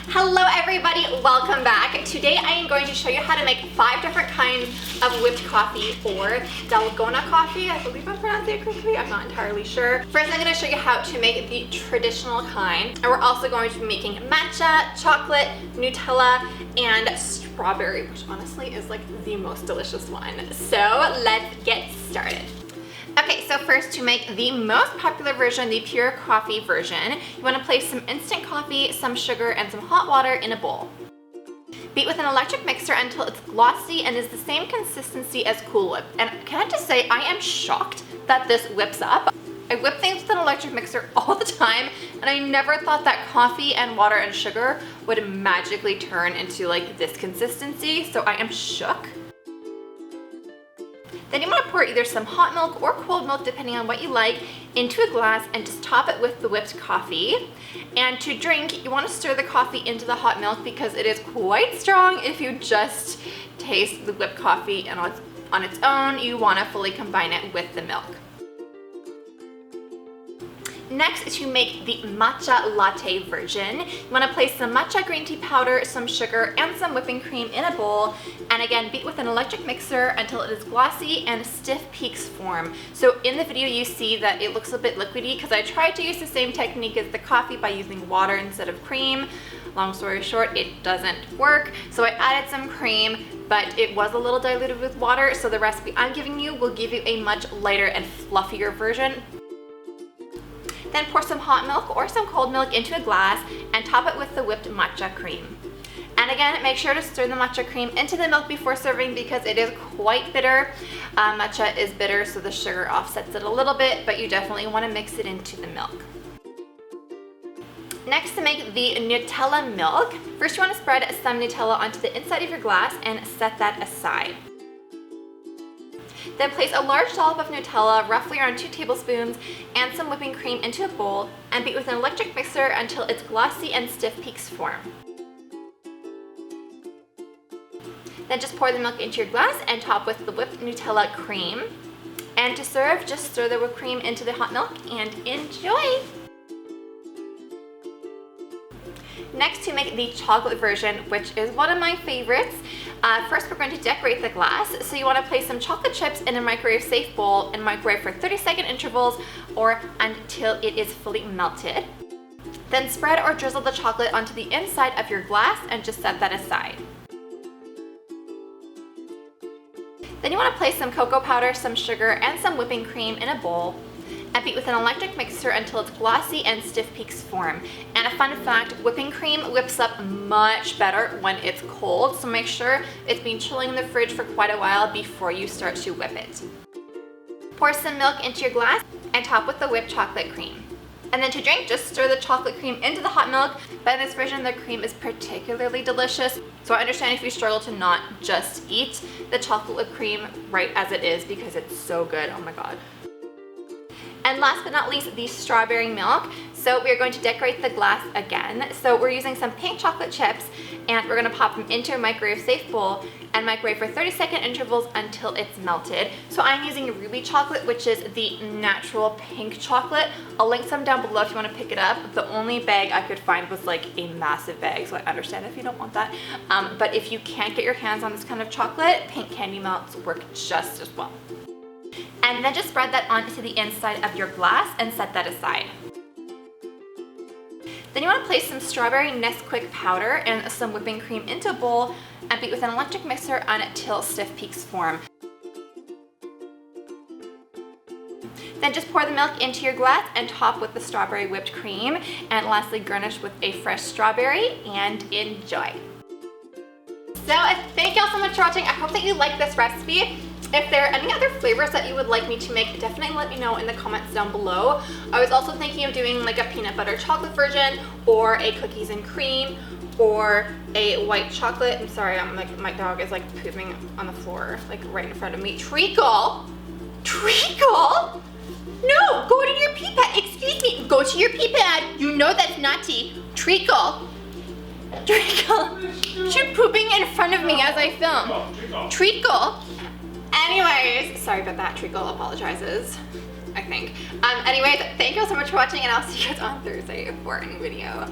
Hello everybody, welcome back. Today I am going to show you how to make 5 different kinds of whipped coffee or DALGONA coffee. I believe I'm pronouncing it correctly, I'm not entirely sure. First I'm going to show you how to make the traditional kind, and we're also going to be making matcha, chocolate, Nutella, and strawberry, which honestly is like the most delicious one. So let's get started. Okay, so first, to make the most popular version, the pure coffee version, you want to place some instant coffee, some sugar, and some hot water in a bowl. Beat with an electric mixer until it's glossy and is the same consistency as Cool Whip. And can I just say, I am shocked that this whips up. I whip things with an electric mixer all the time, and I never thought that coffee and water and sugar would magically turn into like this consistency, so I am shook. Then you want to pour either some hot milk or cold milk, depending on what you like, into a glass and just top it with the whipped coffee. And to drink, you want to stir the coffee into the hot milk because it is quite strong if you just taste the whipped coffee and on its own. You want to fully combine it with the milk. Next, to make the Matcha Latte version, you want to place some matcha green tea powder, some sugar, and some whipping cream in a bowl, and again beat with an electric mixer until it is glossy and stiff peaks form. So in the video you see that it looks a bit liquidy because I tried to use the same technique as the coffee by using water instead of cream. Long story short, it doesn't work, so I added some cream, but it was a little diluted with water, so the recipe I'm giving you will give you a much lighter and fluffier version. Then pour some hot milk or some cold milk into a glass and top it with the whipped matcha cream. And again, make sure to stir the matcha cream into the milk before serving because it is quite bitter. Matcha is bitter, so the sugar offsets it a little bit, but you definitely want to mix it into the milk. Next, to make the Nutella Milk, first you want to spread some Nutella onto the inside of your glass and set that aside. Then place a large dollop of Nutella, roughly around 2 tablespoons, and some whipping cream into a bowl and beat with an electric mixer until it's glossy and stiff peaks form. Then just pour the milk into your glass and top with the whipped Nutella cream. And to serve, just stir the whipped cream into the hot milk and enjoy! Next, to make the chocolate version, which is one of my favorites, first we're going to decorate the glass. So you want to place some chocolate chips in a microwave safe bowl and microwave for 30-second intervals or until it is fully melted. Then spread or drizzle the chocolate onto the inside of your glass and just set that aside. Then you want to place some cocoa powder, some sugar, and some whipping cream in a bowl and beat with an electric mixer until it's glossy and stiff peaks form. And a fun fact, whipping cream whips up much better when it's cold, so make sure it's been chilling in the fridge for quite a while before you start to whip it. Pour some milk into your glass and top with the whipped chocolate cream. And then to drink, just stir the chocolate cream into the hot milk, but in this version the cream is particularly delicious, so I understand if you struggle to not just eat the chocolate whipped cream right as it is because it's so good, oh my god. And last but not least, the strawberry milk. So we're going to decorate the glass again. So we're using some pink chocolate chips and we're gonna pop them into a microwave safe bowl and microwave for 30-second intervals until it's melted. So I'm using ruby chocolate, which is the natural pink chocolate. I'll link some down below if you wanna pick it up. The only bag I could find was like a massive bag, so I understand if you don't want that. But if you can't get your hands on this kind of chocolate, pink candy melts work just as well. And then just spread that onto the inside of your glass and set that aside. Then you want to place some strawberry Nesquik powder and some whipping cream into a bowl and beat with an electric mixer until stiff peaks form. Then just pour the milk into your glass and top with the strawberry whipped cream, and lastly garnish with a fresh strawberry and enjoy. So thank you all so much for watching. I hope that you like this recipe. If there are any other flavors that you would like me to make, definitely let me know in the comments down below. I was also thinking of doing like a peanut butter chocolate version or a cookies and cream or a white chocolate. I'm sorry, my dog is like pooping on the floor like right in front of me. Treacle! Treacle! No, go to your pee pad. Excuse me, go to your pee pad. You know that's naughty. Treacle. Treacle. She's pooping in front of me as I film. Treacle. Anyways, sorry about that, Treacle apologizes, I think. Anyways, thank you all so much for watching and I'll see you guys on Thursday for a new video.